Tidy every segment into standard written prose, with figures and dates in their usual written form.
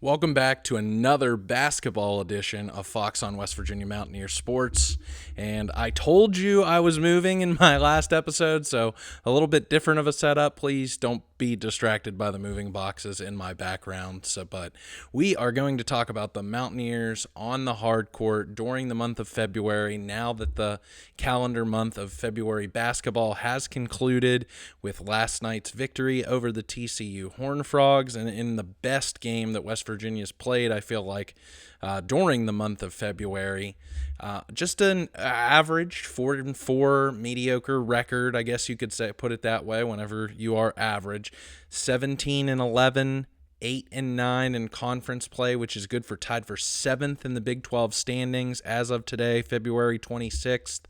Welcome back to another basketball edition of Fox on West Virginia Mountaineers Sports. And I told you I was moving in my last episode, so a little bit different of a setup. Please don't be distracted by the moving boxes in my background. But we are going to talk about the Mountaineers on the hard court during the month of February, now that the calendar month of February basketball has concluded with last night's victory over the TCU Horned Frogs, and in the best game that West Virginia's played, I feel like, during the month of February. Just an average 4-4 mediocre record, I guess you could say, put it that way, whenever you are average. 17-11, 8-9 in conference play, which is good for tied for 7th in the Big 12 standings as of today, February 26th.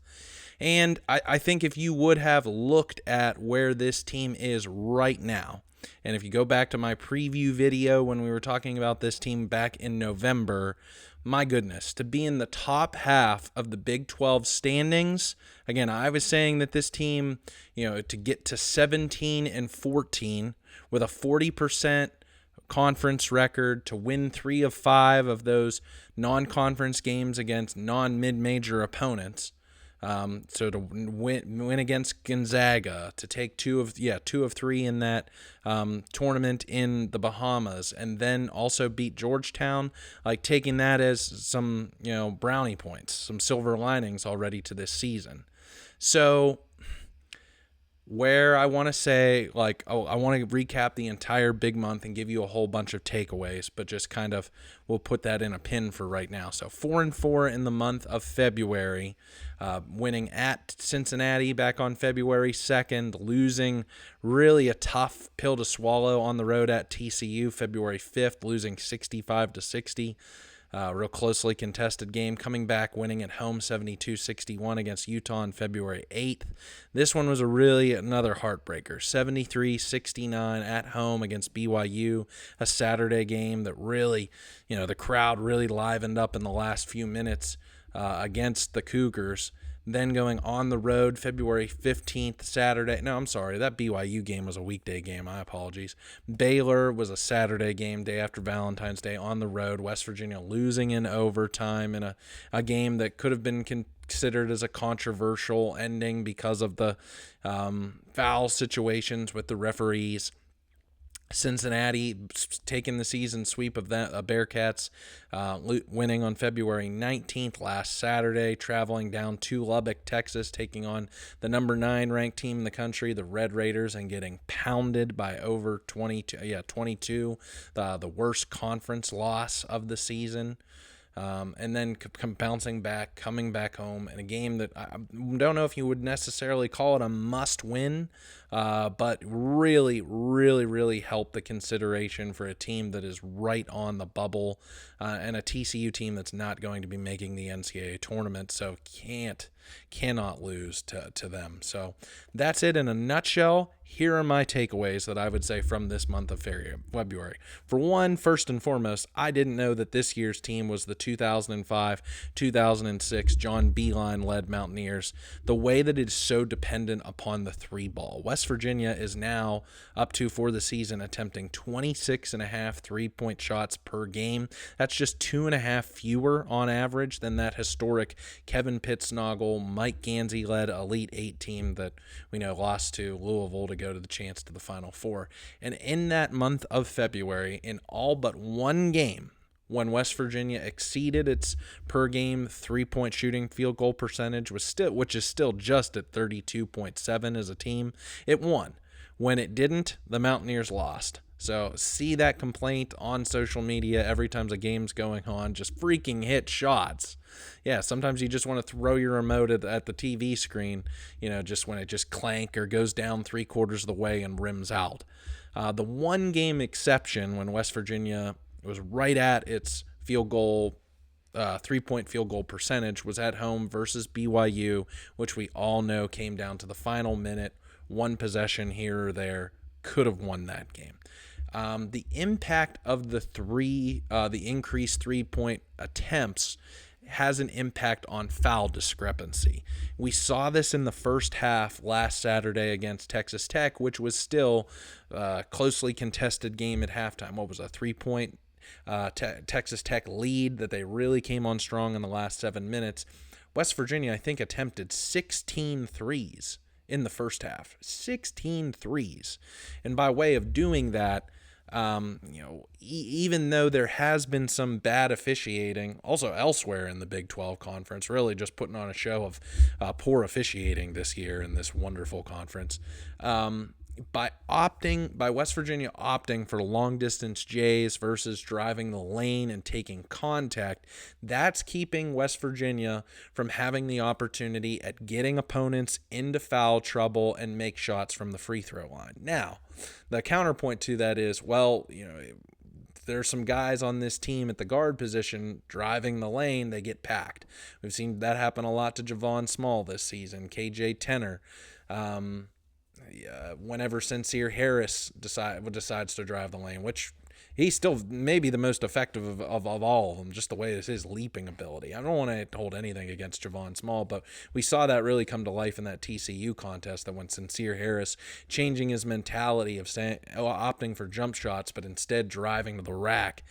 And I think if you would have looked at where this team is right now, and if you go back to my preview video when we were talking about this team back in November, my goodness, to be in the top half of the Big 12 standings, again, I was saying that this team, to get to 17-14 with a 40% conference record, to win 3 of 5 of those non-conference games against non-mid-major opponents, so to win against Gonzaga, to take two of 3 in that tournament in the Bahamas, and then also beat Georgetown, like taking that as some brownie points, some silver linings already to this season. So where I want to say, I want to recap the entire big month and give you a whole bunch of takeaways, but just kind of, we'll put that in a pin for right now. So 4-4 in the month of February, winning at Cincinnati back on February 2nd, losing really a tough pill to swallow on the road at TCU February 5th, losing 65-60. Real closely contested game, coming back, winning at home 72-61 against Utah on February 8th. This one was another heartbreaker, 73-69 at home against BYU, a Saturday game that really, the crowd really livened up in the last few minutes against the Cougars. Then going on the road, February 15th, Saturday. No, I'm sorry. That BYU game was a weekday game. My apologies. Baylor was a Saturday game, day after Valentine's Day, on the road. West Virginia losing in overtime in a game that could have been considered as a controversial ending because of the foul situations with the referees. Cincinnati taking the season sweep of that Bearcats, winning on February 19th last Saturday, traveling down to Lubbock, Texas, taking on the number 9 ranked team in the country, the Red Raiders, and getting pounded by over 22, the worst conference loss of the season. And then bouncing back, coming back home in a game that I don't know if you would necessarily call it a must-win, but really, really, really helped the consideration for a team that is right on the bubble, and a TCU team that's not going to be making the NCAA tournament, so cannot lose to them. So that's it in a nutshell. Here are my takeaways that I would say from this month of February. For one, first and foremost, I didn't know that this year's team was the 2005-2006 John Beilein-led Mountaineers, the way that it is so dependent upon the 3-ball. West Virginia is now up to, for the season, attempting 26.5 3-point shots per game. That's just 2.5 fewer on average than that historic Kevin Pittsnoggle, Mike Gansey-led Elite 8 team that we know lost to Louisville to go to the chance to the Final Four. And in that month of February, in all but one game, when West Virginia exceeded its per-game 3-point shooting field goal percentage, which is still just at 32.7 as a team, it won. When it didn't, the Mountaineers lost. So see that complaint on social media every time a game's going on, just freaking hit shots. Yeah, sometimes you just want to throw your remote at the TV screen, just when it just clank or goes down 3/4 of the way and rims out. The one game exception when West Virginia was right at its field goal 3-point field goal percentage was at home versus BYU, which we all know came down to the final minute, one possession here or there, could have won that game. The impact of the increased 3-point attempts has an impact on foul discrepancy. We saw this in the first half last Saturday against Texas Tech, which was still a closely contested game at halftime. What was a 3-point Texas Tech lead that they really came on strong in the last 7 minutes, West Virginia, I think, attempted 16 threes in the first half. 16 threes. And by way of doing that, even though there has been some bad officiating, also elsewhere in the Big 12 conference, really just putting on a show of poor officiating this year in this wonderful conference, by West Virginia opting for long distance Jays versus driving the lane and taking contact, that's keeping West Virginia from having the opportunity at getting opponents into foul trouble and make shots from the free throw line. Now, the counterpoint to that is, there's some guys on this team at the guard position driving the lane, they get packed. We've seen that happen a lot to Javon Small this season, KJ Tenner. Whenever Sincere Harris decides to drive the lane, which he's still maybe the most effective of all of them, just the way is his leaping ability. I don't want to hold anything against Javon Small, but we saw that really come to life in that TCU contest, that when Sincere Harris changing his mentality of opting for jump shots, but instead driving to the rack,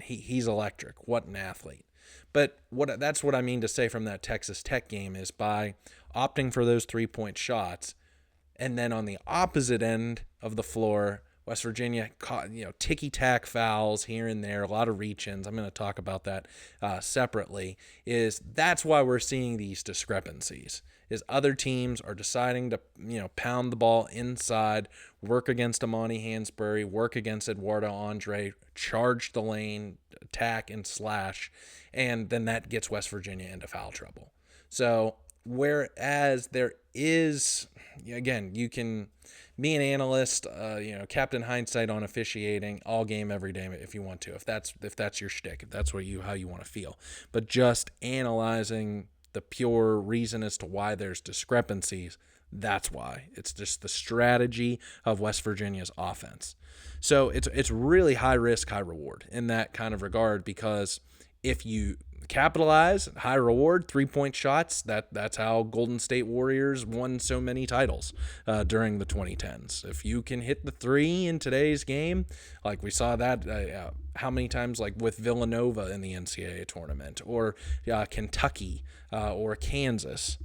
he's electric. What an athlete. But that's what I mean to say from that Texas Tech game is by opting for those 3-point shots, and then on the opposite end of the floor, West Virginia caught, ticky-tack fouls here and there, a lot of reach-ins. I'm going to talk about that separately. That's why we're seeing these discrepancies. Is other teams are deciding to, pound the ball inside, work against Amani Hansberry, work against Eduardo Andre, charge the lane, attack and slash, and then that gets West Virginia into foul trouble. So whereas there is, again, you can be an analyst, Captain Hindsight on officiating all game, every day if you want to, if that's your shtick, if that's how you want to feel. But just analyzing the pure reason as to why there's discrepancies, that's why. It's just the strategy of West Virginia's offense. So it's really high risk, high reward in that kind of regard, because if you capitalize, high reward, 3-point shots, that's how Golden State Warriors won so many titles during the 2010s. If you can hit the three in today's game, like we saw that how many times, like with Villanova in the NCAA tournament, or Kentucky or Kansas,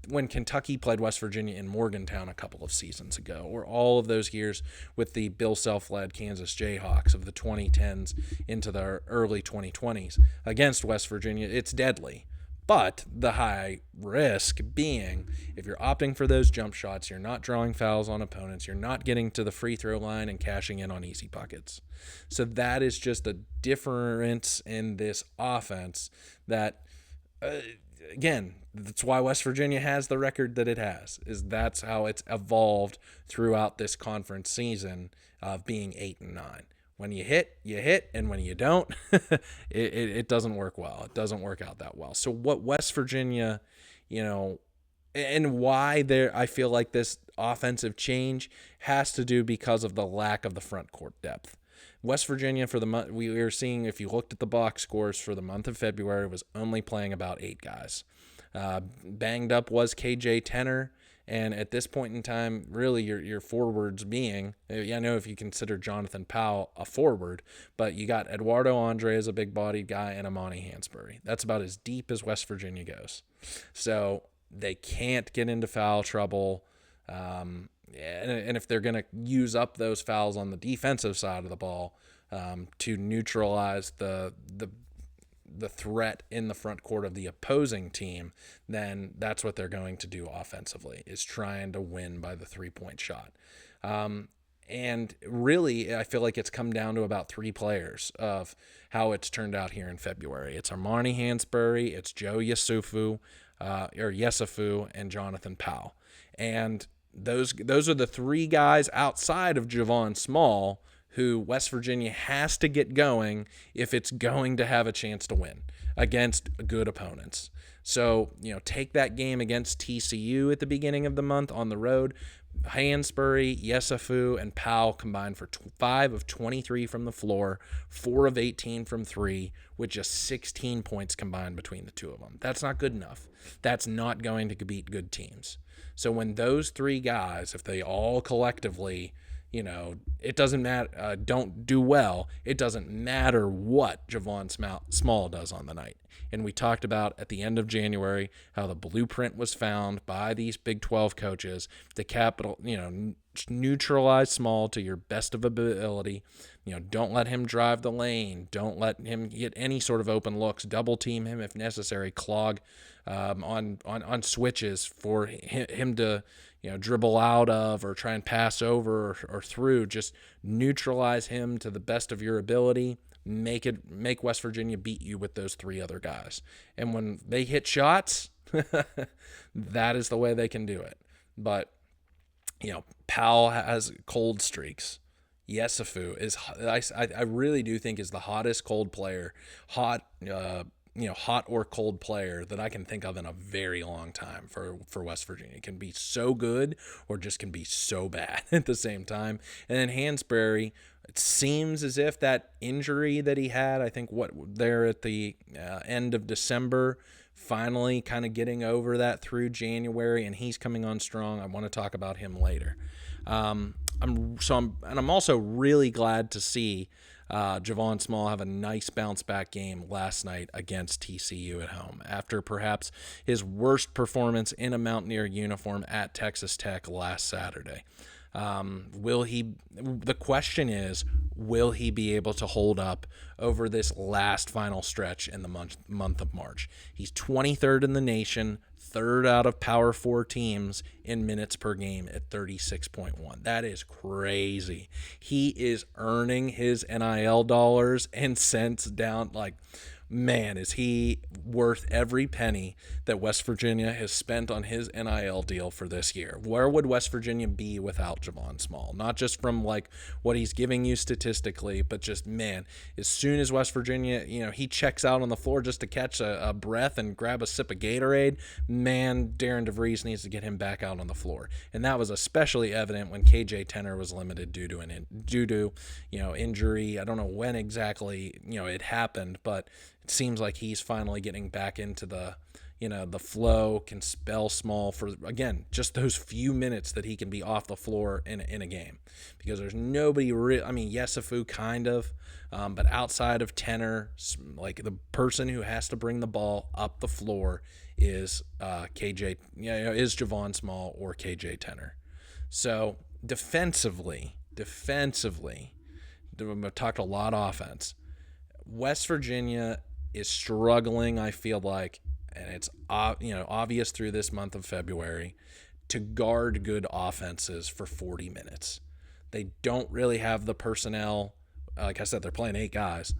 when Kentucky played West Virginia in Morgantown a couple of seasons ago, or all of those years with the Bill Self-led Kansas Jayhawks of the 2010s into the early 2020s against West Virginia, it's deadly. But the high risk being, if you're opting for those jump shots, you're not drawing fouls on opponents, you're not getting to the free throw line and cashing in on easy buckets. So that is just a difference in this offense that, again, that's why West Virginia has the record that it has, is that's how it's evolved throughout this conference season of being 8-9. When you hit, and when you don't, it doesn't work well. It doesn't work out that well. So what West Virginia, and why I feel like this offensive change has to do because of the lack of the front court depth. West Virginia, for the month, we were seeing, if you looked at the box scores for the month of February, was only playing about 8 guys. Banged up was KJ Tenner, and at this point in time, really your forwards being, I know if you consider Jonathan Powell a forward, but you got Eduardo Andre as a big-bodied guy and Amani Hansberry. That's about as deep as West Virginia goes. So they can't get into foul trouble. And if they're going to use up those fouls on the defensive side of the ball to neutralize the threat in the front court of the opposing team, then that's what they're going to do offensively, is trying to win by the 3-point shot. And really, I feel like it's come down to about 3 players of how it's turned out here in February. It's Armani Hansberry, it's Joe Yesufu, and Jonathan Powell. And those are the 3 guys outside of Javon Small who West Virginia has to get going if it's going to have a chance to win against good opponents. So, take that game against TCU at the beginning of the month on the road. Hansberry, Yesufu, and Powell combined for 5 of 23 from the floor, 4 of 18 from 3, with just 16 points combined between the two of them. That's not good enough. That's not going to beat good teams. So when those 3 guys, if they all collectively it doesn't matter. Don't do well. It doesn't matter what Javon Small does on the night. And we talked about at the end of January how the blueprint was found by these Big 12 coaches to neutralize Small to your best of ability. Don't let him drive the lane. Don't let him get any sort of open looks. Double team him if necessary. Clog on switches for him to dribble out of or try and pass over or through. Just neutralize him to the best of your ability. Make West Virginia beat you with those three other guys. And when they hit shots, that is the way they can do it. But Powell has cold streaks. Yesufu is, I really do think, is the hottest cold player, hot or cold player that I can think of in a very long time for West Virginia. It can be so good or just can be so bad at the same time. And then Hansberry, it seems as if that injury that he had, I think there at the end of December, finally kind of getting over that through January, and he's coming on strong. I want to talk about him later. I'm also really glad to see Javon Small have a nice bounce back game last night against TCU at home after perhaps his worst performance in a Mountaineer uniform at Texas Tech last Saturday. The question is, will he be able to hold up over this last final stretch in the month of March? He's 23rd in the nation, third out of Power 4 teams in minutes per game at 36.1. That is crazy. He is earning his NIL dollars and cents down. Man, is he worth every penny that West Virginia has spent on his NIL deal for this year. Where would West Virginia be without Javon Small? Not just from what he's giving you statistically, but just, man, as soon as West Virginia, he checks out on the floor just to catch a breath and grab a sip of Gatorade, man, Darren DeVries needs to get him back out on the floor. And that was especially evident when KJ Tenner was limited due to injury. I don't know when exactly, it happened, but it seems like he's finally getting back into the flow, can spell Small for, again, just those few minutes that he can be off the floor in a game. Because there's nobody Yesufu kind of, but outside of Tenor, the person who has to bring the ball up the floor is is Javon Small or KJ Tenor. So defensively, we've talked a lot of offense. West Virginia is struggling, I feel like, and it's obvious through this month of February, to guard good offenses for 40 minutes. They don't really have the personnel. Like I said, they're playing 8 guys,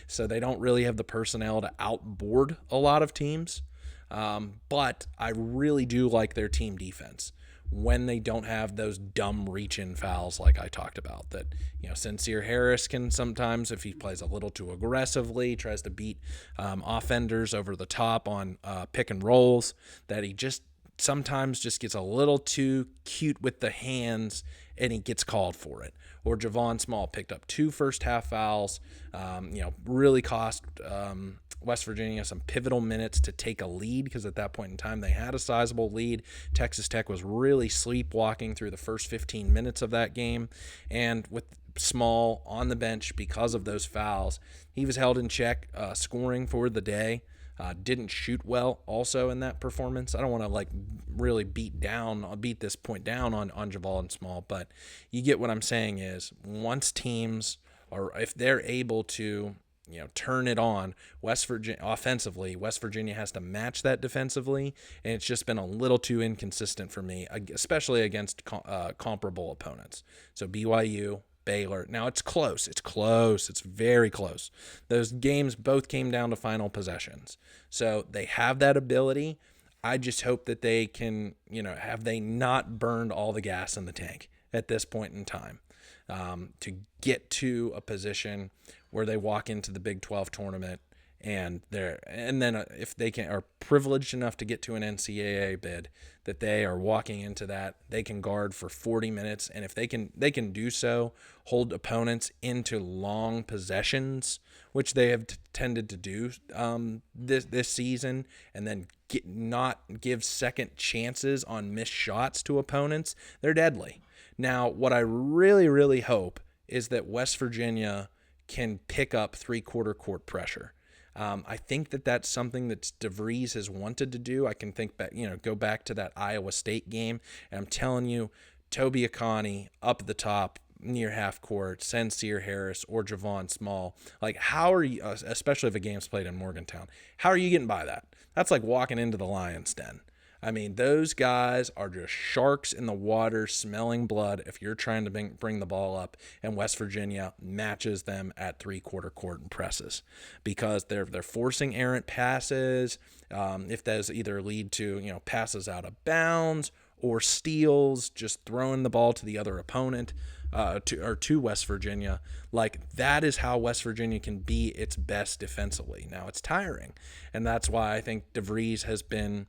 so they don't really have the personnel to outboard a lot of teams. But I really do like their team defense when they don't have those dumb reach-in fouls like I talked about. That, Sincere Harris can sometimes, if he plays a little too aggressively, tries to beat offenders over the top on pick and rolls, that he just sometimes just gets a little too cute with the hands and he gets called for it. Or Javon Small picked up 2 first-half fouls, really cost West Virginia some pivotal minutes to take a lead, because at that point in time they had a sizable lead. Texas Tech was really sleepwalking through the first 15 minutes of that game, and with Small on the bench because of those fouls, he was held in check, scoring for the day. Didn't shoot well also in that performance. I don't want to really beat this point down on Javon Small, but you get what I'm saying is, once teams, or if they're able to turn it on West Virginia offensively, West Virginia has to match that defensively, and it's just been a little too inconsistent for me, especially against comparable opponents. So BYU, Baylor. Now it's close. It's very close. Those games both came down to final possessions. So they have that ability. I just hope that they can, have they not burned all the gas in the tank at this point in time, to get to a position where they walk into the Big 12 tournament and then if they are privileged enough to get to an NCAA bid, that they are walking into that, they can guard for 40 minutes. And if they can do so, hold opponents into long possessions, which they have tended to do this season, and then not give second chances on missed shots to opponents, they're deadly. Now, what I really, really hope is that West Virginia can pick up three-quarter court pressure. I think that that's something that DeVries has wanted to do. I can think back, go back to that Iowa State game, and I'm telling you, Toby Akani up at the top near half court, Sincere Harris or Javon Small. Like, how are you, especially if a game's played in Morgantown, how are you getting by that? That's like walking into the lion's den. I mean, those guys are just sharks in the water smelling blood if you're trying to bring the ball up, and West Virginia matches them at three-quarter court and presses because they're forcing errant passes. If those either lead to, passes out of bounds or steals, just throwing the ball to the other opponent to West Virginia. Like, that is how West Virginia can be its best defensively. Now, it's tiring, and that's why I think DeVries has been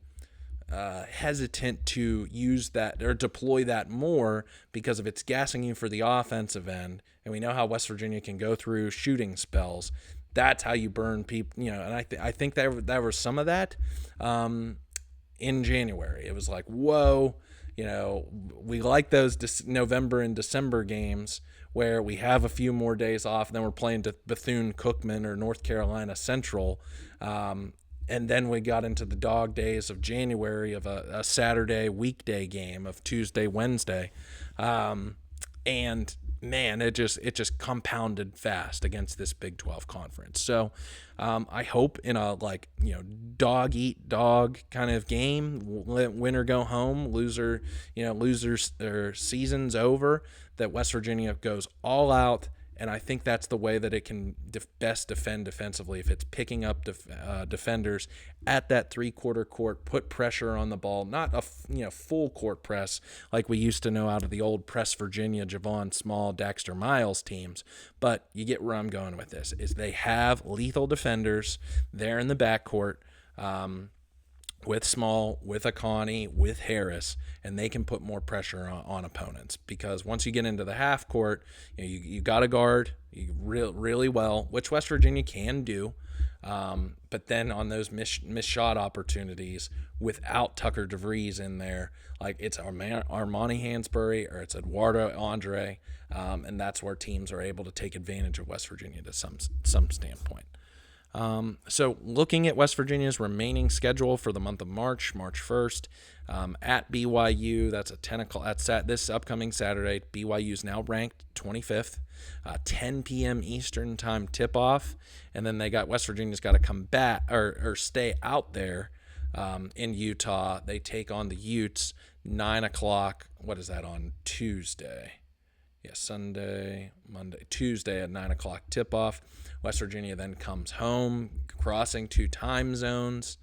hesitant to use that or deploy that more, because if it's gassing you for the offensive end, and we know how West Virginia can go through shooting spells, that's how you burn people. And I think there was some of that in January. It was like, whoa, we like those November and December games where we have a few more days off, and then we're playing Bethune-Cookman or North Carolina Central. And then we got into the dog days of January of a Saturday weekday game of Tuesday, Wednesday. And man, it just compounded fast against this Big 12 conference. So I hope in a dog eat dog kind of game, winner go home, losers their season's over, that West Virginia goes all out. And I think that's the way that it can best defend defensively. If it's picking up defenders at that three-quarter court, put pressure on the ball, not a full court press like we used to know out of the old Press Virginia, Javon Small, Dexter Miles teams. But you get where I'm going with this, is they have lethal defenders there in the backcourt, with Small, with Akani, with Harris, and they can put more pressure on opponents, because once you get into the half court, you got to guard really well, which West Virginia can do. But then on those missed shot opportunities, without Tucker DeVries in there, like it's Armani Hansberry or it's Eduardo Andre, and that's where teams are able to take advantage of West Virginia to some standpoint. So looking at West Virginia's remaining schedule for the month of March 1st, at BYU, that's at 10 o'clock. That's this upcoming Saturday. BYU is now ranked 25th, 10 p.m. Eastern time tip-off, and then they got West Virginia's got to come back or stay out there in Utah. They take on the Utes 9 o'clock. What is that on Tuesday? Yeah, Sunday, Monday, Tuesday at 9 o'clock tip-off. West Virginia then comes home, crossing two time zones.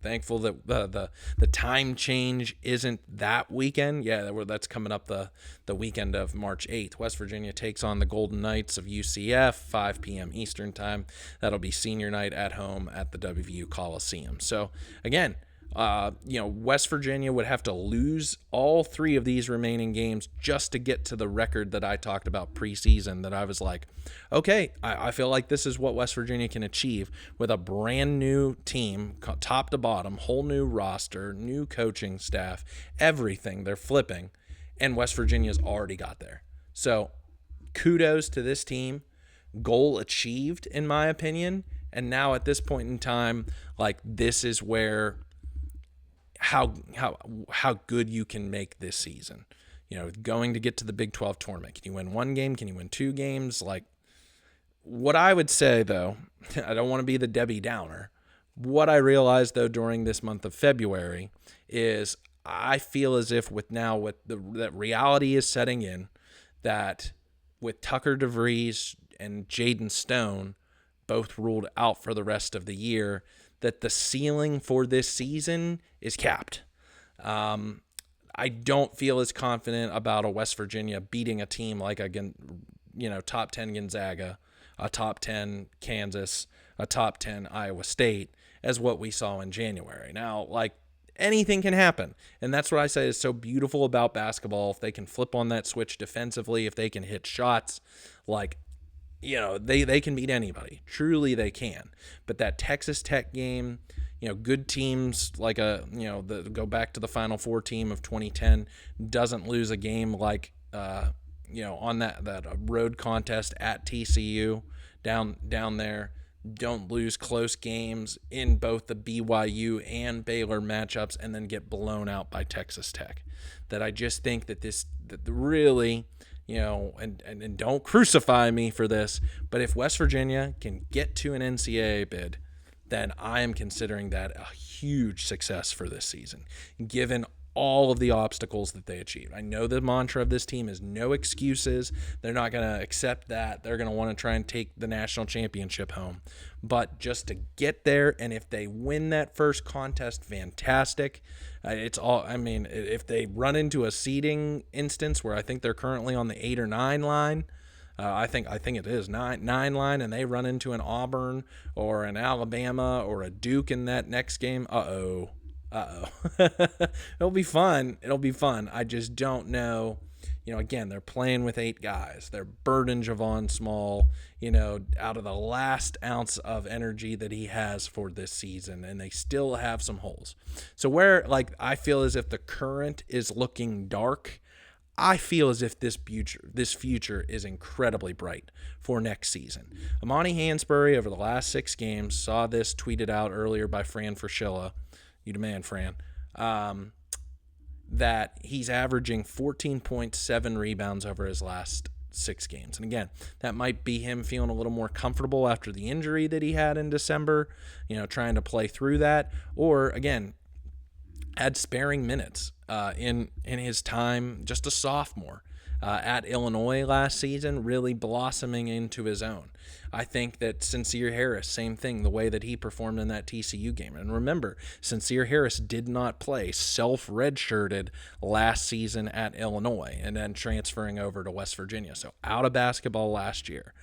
Thankful that the time change isn't that weekend. Yeah, that's coming up the weekend of March 8th. West Virginia takes on the Golden Knights of UCF, 5 p.m. Eastern time. That'll be senior night at home at the WVU Coliseum. So, again, West Virginia would have to lose all three of these remaining games just to get to the record that I talked about preseason, that I was like, okay, I feel like this is what West Virginia can achieve with a brand new team, top to bottom, whole new roster, new coaching staff, everything. They're flipping, and West Virginia's already got there. So kudos to this team. Goal achieved, in my opinion. And now at this point in time, like, this is where how good you can make this season. Going to get to the Big 12 tournament. Can you win one game? Can you win two games? Like, what I would say, though, I don't want to be the Debbie Downer. What I realized, though, during this month of February is I feel as if that reality is setting in, that with Tucker DeVries and Jaden Stone both ruled out for the rest of the year, that the ceiling for this season is capped. I don't feel as confident about a West Virginia beating a team like top 10 Gonzaga, a top 10 Kansas, a top 10 Iowa State as what we saw in January. Now, like, anything can happen, and that's what I say is so beautiful about basketball. If they can flip on that switch defensively, if they can hit shots, like, they can beat anybody. Truly, they can. But that Texas Tech game, good teams like go back to the Final Four team of 2010 doesn't lose a game like on that road contest at TCU down there. Don't lose close games in both the BYU and Baylor matchups and then get blown out by Texas Tech. That I just think that that really, and don't crucify me for this, but if West Virginia can get to an NCAA bid, then I am considering that a huge success for this season, given all of the obstacles that they achieved. I know the mantra of this team is no excuses. They're not going to accept that. They're going to want to try and take the national championship home. But just to get there, and if they win that first contest, fantastic. If they run into a seeding instance where I think they're currently on the 8 or 9 line, I think it is 9 line, and they run into an Auburn or an Alabama or a Duke in that next game. It'll be fun. I just don't know. Again, they're playing with 8 guys. They're burdened Javon Small, out of the last ounce of energy that he has for this season, and they still have some holes. So where, I feel as if the current is looking dark, I feel as if this future is incredibly bright for next season. Amani Hansberry, over the last 6 games, saw this tweeted out earlier by Fran Fraschilla. You demand, Fran. That he's averaging 14.7 rebounds over his last 6 games. And again, that might be him feeling a little more comfortable after the injury that he had in December, trying to play through that. Or, again, had sparing minutes in his time, just a sophomore at Illinois last season, really blossoming into his own. I think that Sincere Harris, same thing, the way that he performed in that TCU game. And remember, Sincere Harris did not play, self-redshirted last season at Illinois and then transferring over to West Virginia. So out of basketball last year.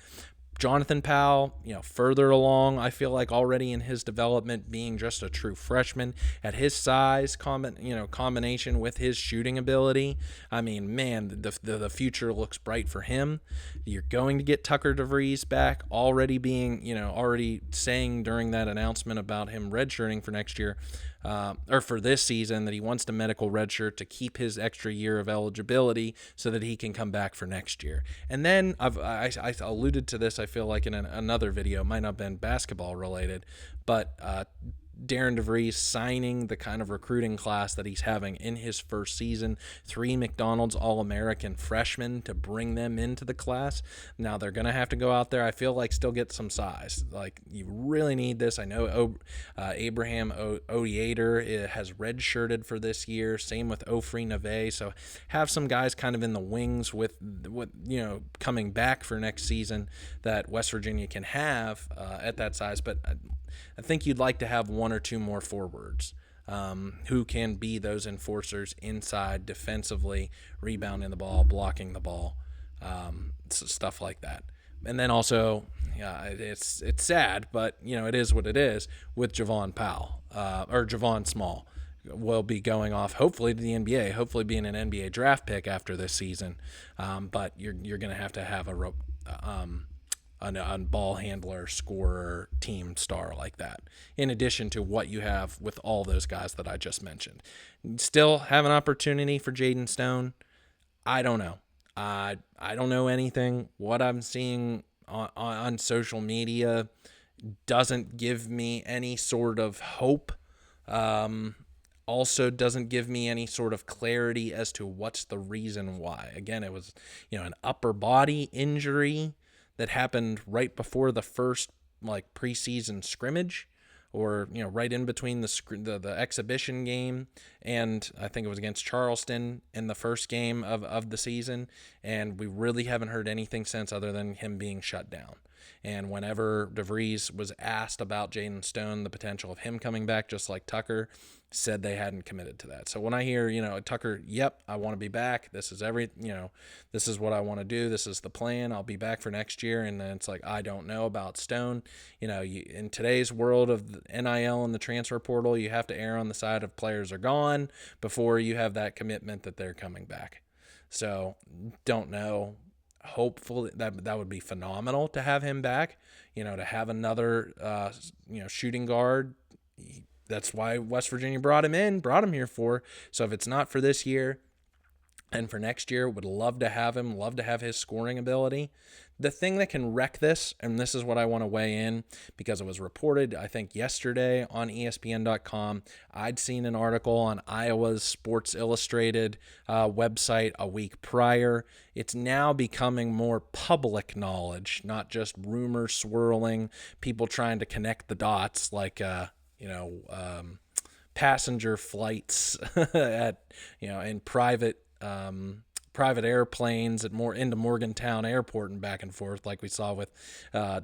Jonathan Powell, further along, I feel like already in his development, being just a true freshman at his size, combination with his shooting ability. I mean, man, the future looks bright for him. You're going to get Tucker DeVries back, already saying during that announcement about him redshirting for next year, or for this season, that he wants to medical redshirt to keep his extra year of eligibility so that he can come back for next year. And then I alluded to this, I feel like, in another video. It might not have been basketball related, but Darren DeVries signing the kind of recruiting class that he's having in his first season. 3 McDonald's All-American freshmen to bring them into the class. Now they're going to have to go out there, I feel like, still get some size. Like, you really need this. I know Abraham Odiator has redshirted for this year. Same with Ofri Neve. So have some guys kind of in the wings with coming back for next season that West Virginia can have at that size. But I think you'd like to have 1 or 2 more forwards who can be those enforcers inside defensively, rebounding the ball, blocking the ball, stuff like that. And then also, it's sad, but it is what it is with Javon Powell or Javon Small. Will be going off hopefully to the NBA, hopefully being an NBA draft pick after this season. But you're going to have a ball handler, scorer, team star like that, in addition to what you have with all those guys that I just mentioned. Still have an opportunity for Jaden Stone. I don't know. I don't know anything. What I'm seeing on social media doesn't give me any sort of hope. Also doesn't give me any sort of clarity as to what's the reason why. Again, it was, an upper body injury that happened right before the first preseason scrimmage, or right in between the exhibition game, and I think it was against Charleston in the first game of the season, and we really haven't heard anything since other than him being shut down. And whenever DeVries was asked about Jaden Stone, the potential of him coming back, just like Tucker, said they hadn't committed to that. So when I hear, Tucker, yep, I want to be back. This is this is what I want to do. This is the plan. I'll be back for next year. And then it's like, I don't know about Stone. In today's world of the NIL and the transfer portal, you have to err on the side of players are gone before you have that commitment that they're coming back. So don't know. Hopefully that would be phenomenal to have him back, to have another, shooting guard. That's why West Virginia brought him here for. So if it's not for this year, And for next year, would love to have him, love to have his scoring ability. The thing that can wreck this, and this is what I want to weigh in because it was reported, I think, yesterday on ESPN.com. I'd seen an article on Iowa's Sports Illustrated website a week prior. It's now becoming more public knowledge, not just rumors swirling, people trying to connect the dots like, passenger flights in private airplanes into Morgantown Airport and back and forth, like we saw with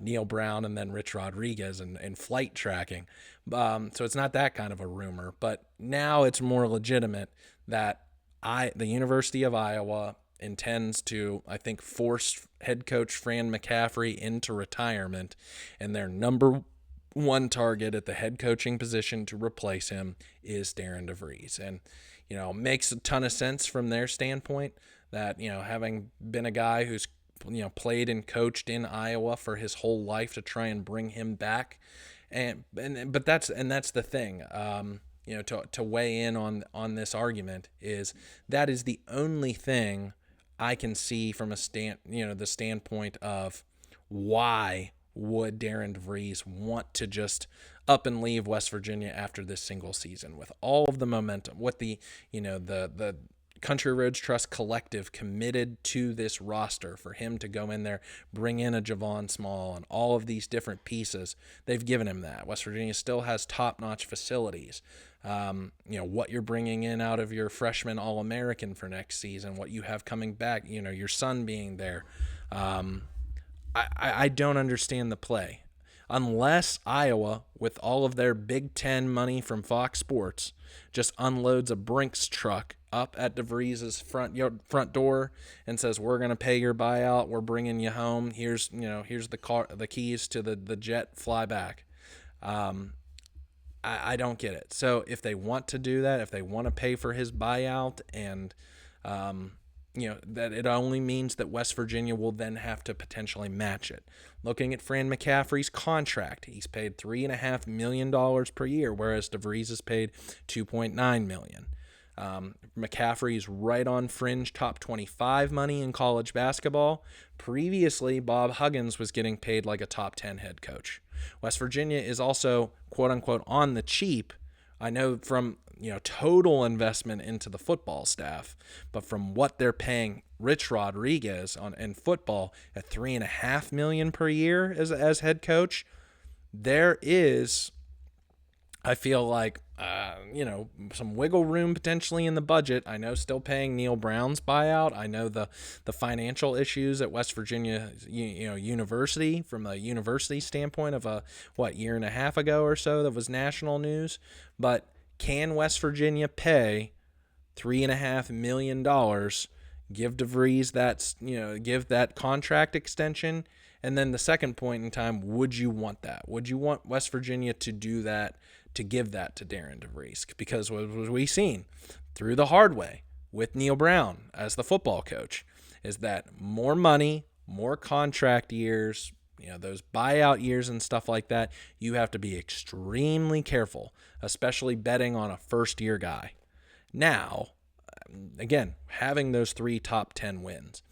Neil Brown and then Rich Rodriguez and flight tracking. So it's not that kind of a rumor, but now it's more legitimate that the University of Iowa intends to, I think, force head coach Fran McCaffery into retirement, and their number one target at the head coaching position to replace him is Darren DeVries. And, makes a ton of sense from their standpoint that, having been a guy who's, played and coached in Iowa for his whole life, to try and bring him back. But that's the thing, to weigh in on this argument is that is the only thing I can see from the standpoint of why would Darren DeVries want to just up and leave West Virginia after this single season with all of the momentum, what the Country Roads Trust collective committed to this roster for him to go in there, bring in a Javon Small and all of these different pieces. They've given him that. West Virginia still has top-notch facilities. What you're bringing in out of your freshman All-American for next season, what you have coming back, your son being there. I don't understand the play. Unless Iowa, with all of their Big Ten money from Fox Sports, just unloads a Brinks truck up at DeVries' front door and says, "We're going to pay your buyout. We're bringing you home. Here's the keys to the jet. Fly back." I don't get it. So if they want to do that, if they want to pay for his buyout, and that it only means that West Virginia will then have to potentially match it. Looking at Fran McCaffery's contract, he's paid $3.5 million per year, whereas DeVries is paid $2.9 million. McCaffery's right on fringe top 25 money in college basketball. Previously, Bob Huggins was getting paid like a top 10 head coach. West Virginia is also, quote unquote, on the cheap. I know from total investment into the football staff, but from what they're paying Rich Rodriguez in football at $3.5 million per year as head coach, there is, I feel like, some wiggle room potentially in the budget. I know still paying Neil Brown's buyout. I know the financial issues at West Virginia, University, from a university standpoint of a year and a half ago or so that was national news. But can West Virginia pay $3.5 million, give DeVries give that contract extension? And then the second point in time, would you want that? Would you want West Virginia to do that, to give that to Darren DeVries? Because what we've seen through the hard way with Neil Brown as the football coach is that more money, more contract years, those buyout years and stuff like that, you have to be extremely careful, especially betting on a first-year guy. Now, again, having those 3 top 10 wins,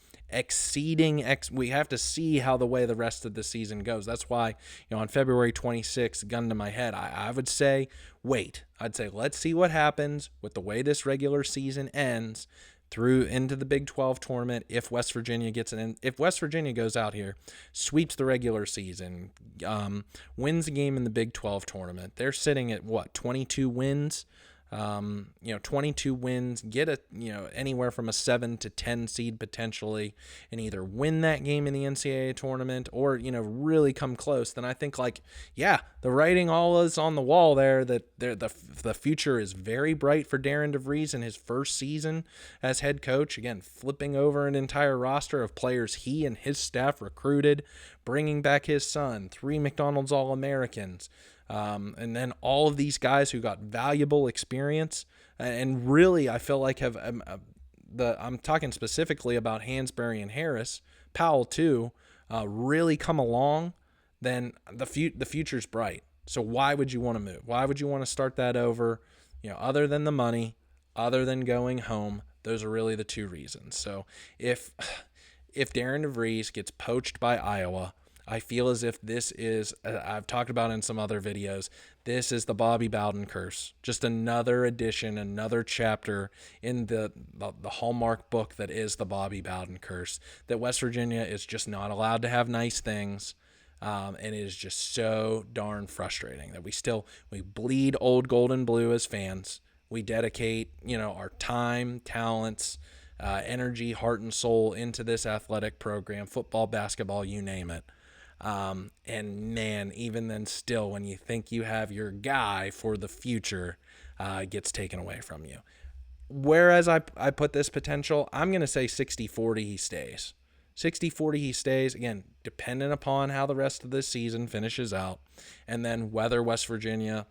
we have to see how the way the rest of the season goes. That's why, on February 26th, gun to my head, I would say wait. I'd say let's see what happens with the way this regular season ends through into the Big 12 tournament. If West Virginia if West Virginia goes out here, sweeps the regular season, wins a game in the Big 12 tournament, they're sitting at 22 wins. 22 wins, get anywhere from a 7 to 10 seed potentially, and either win that game in the NCAA tournament or, really come close, then I think the writing all is on the wall there, that the future is very bright for Darren DeVries in his first season as head coach. Again, flipping over an entire roster of players he and his staff recruited, bringing back his son, 3 McDonald's All-Americans, and then all of these guys who got valuable experience, and really I feel like I'm talking specifically about Hansberry and Harris, Powell too, really come along, then the future's bright. So why would you want to move? Why would you want to start that over? Other than the money, other than going home, Those are really the two reasons. So if Darren DeVries gets poached by Iowa, I feel as if this is, I've talked about in some other videos, this is the Bobby Bowden curse. Just another edition, another chapter in the hallmark book that is the Bobby Bowden curse, that West Virginia is just not allowed to have nice things. And it is just so darn frustrating that we bleed old gold and blue as fans. We dedicate, our time, talents, energy, heart, and soul into this athletic program, football, basketball, you name it. And man, even then still, when you think you have your guy for the future, it gets taken away from you. Whereas I put this potential, I'm going to say 60-40 he stays. 60-40 he stays, again, dependent upon how the rest of this season finishes out. And then whether West Virginia,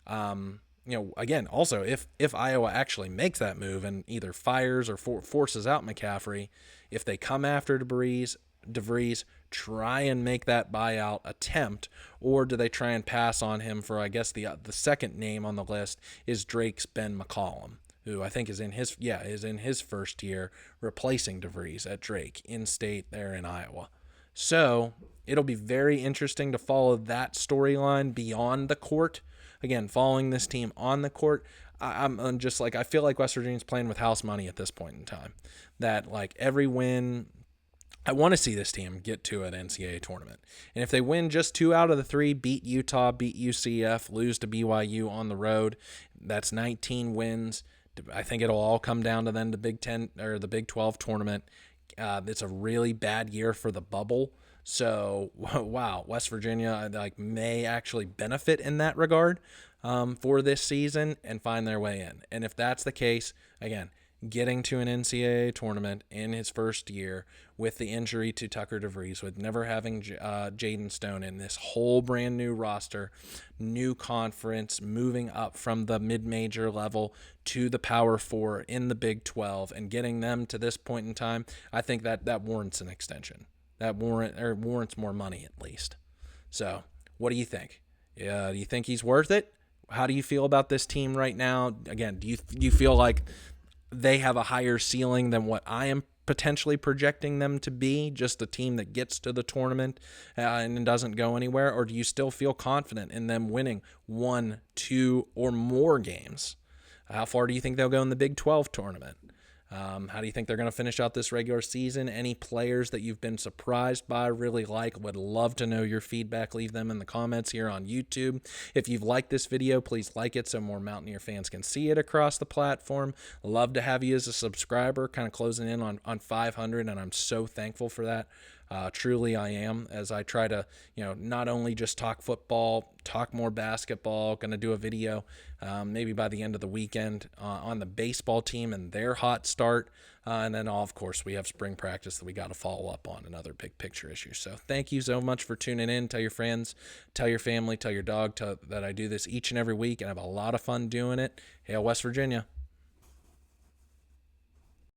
again, also if Iowa actually makes that move and either fires or forces out McCaffrey, if they come after DeVries, try and make that buyout attempt, or do they try and pass on him for, I guess the second name on the list is Drake's Ben McCollum, who I think is in his first year replacing DeVries at Drake in state there in Iowa. So it'll be very interesting to follow that storyline beyond the court. Again, following this team on the court, I'm just like, I feel like West Virginia's playing with house money at this point in time. That like every win, I want to see this team get to an NCAA tournament. And if they win just 2 out of the 3, beat Utah, beat UCF, lose to BYU on the road, that's 19 wins. I think it'll all come down to then the Big 10 or the Big 12 tournament. It's a really bad year for the bubble. So, wow, West Virginia may actually benefit in that regard for this season and find their way in. And if that's the case, again, getting to an NCAA tournament in his first year with the injury to Tucker DeVries, with never having Jaden Stone in this whole brand new roster, new conference, moving up from the mid-major level to the Power 4 in the Big 12 and getting them to this point in time, I think that warrants an extension. That warrants more money at least. So what do you think? Do you think he's worth it? How do you feel about this team right now? Again, do you feel like they have a higher ceiling than what I am potentially projecting them to be, just a team that gets to the tournament and doesn't go anywhere? Or do you still feel confident in them winning 1, 2, or more games? How far do you think they'll go in the Big 12 tournament? How do you think they're going to finish out this regular season? Any players that you've been surprised by, really like? Would love to know your feedback. Leave them in the comments here on YouTube. If you've liked this video, please like it so more Mountaineer fans can see it across the platform. Love to have you as a subscriber, kind of closing in on 500, and I'm so thankful for that. Truly I am, as I try to, not only just talk football, talk more basketball. Going to do a video maybe by the end of the weekend on the baseball team and their hot start. And then, of course, we have spring practice that we got to follow up on, another big picture issue. So thank you so much for tuning in. Tell your friends, tell your family, tell your dog that I do this each and every week and have a lot of fun doing it. Hail West Virginia.